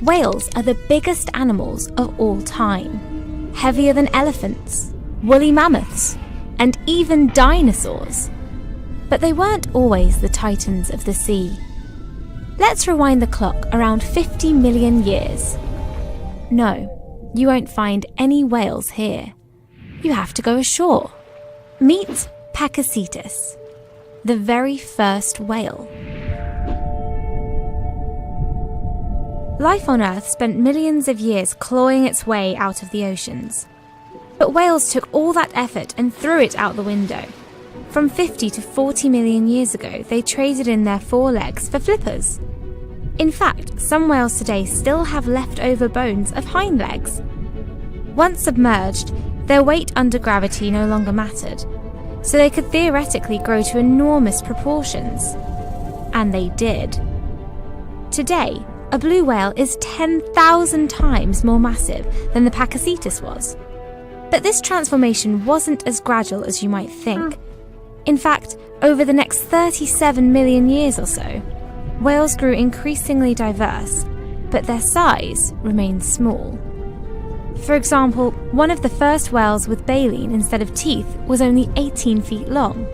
Whales are the biggest animals of all time, heavier than elephants, woolly mammoths, and even dinosaurs. But they weren't always the titans of the sea. Let's rewind the clock around 50 million years. No, you won't find any whales here. You have to go ashore. Meet Pakicetus, the very first whale. Life on Earth spent millions of years clawing its way out of the oceans. But whales took all that effort and threw it out the window. From 50 to 40 million years ago, they traded in their forelegs for flippers. In fact, some whales today still have leftover bones of hind legs. Once submerged, their weight under gravity no longer mattered, so they could theoretically grow to enormous proportions. And they did. Today, a blue whale is 10,000 times more massive than the Pakicetus was. But this transformation wasn't as gradual as you might think. In fact, over the next 37 million years or so, whales grew increasingly diverse, but their size remained small. For example, one of the first whales with baleen instead of teeth was only 18 feet long,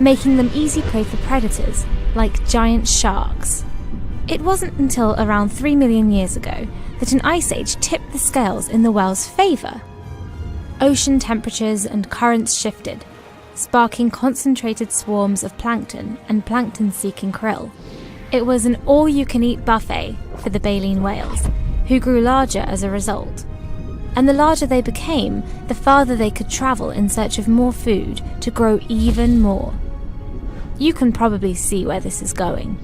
making them easy prey for predators like giant sharks. It wasn't until around 3 million years ago that an ice age tipped the scales in the whale's favour. Ocean temperatures and currents shifted, sparking concentrated swarms of plankton and plankton-seeking krill. It was an all-you-can-eat buffet for the baleen whales, who grew larger as a result. And the larger they became, the farther they could travel in search of more food to grow even more. You can probably see where this is going.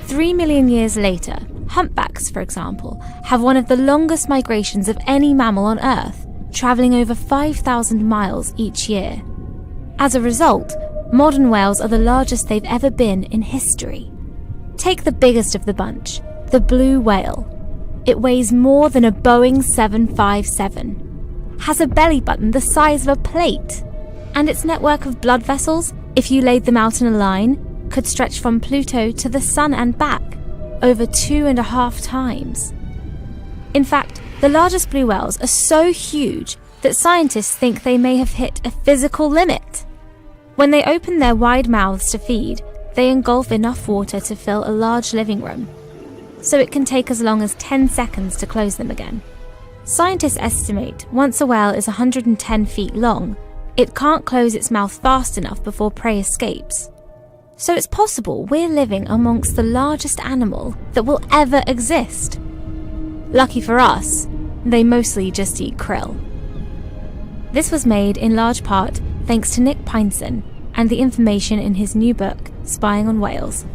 3 million years later, humpbacks, for example, have one of the longest migrations of any mammal on Earth, travelling over 5,000 miles each year. As a result, modern whales are the largest they've ever been in history. Take the biggest of the bunch, the blue whale. It weighs more than a Boeing 757, has a belly button the size of a plate, and its network of blood vessels, if you laid them out in a line, could stretch from Pluto to the Sun and back, over 2.5 times. In fact, the largest blue whales are so huge that scientists think they may have hit a physical limit. When they open their wide mouths to feed, they engulf enough water to fill a large living room, so it can take as long as 10 seconds to close them again. Scientists estimate once a whale is 110 feet long, it can't close its mouth fast enough before prey escapes. So it's possible we're living amongst the largest animal that will ever exist. Lucky for us, they mostly just eat krill. This was made in large part thanks to Nick Pineson and the information in his new book, Spying on Whales.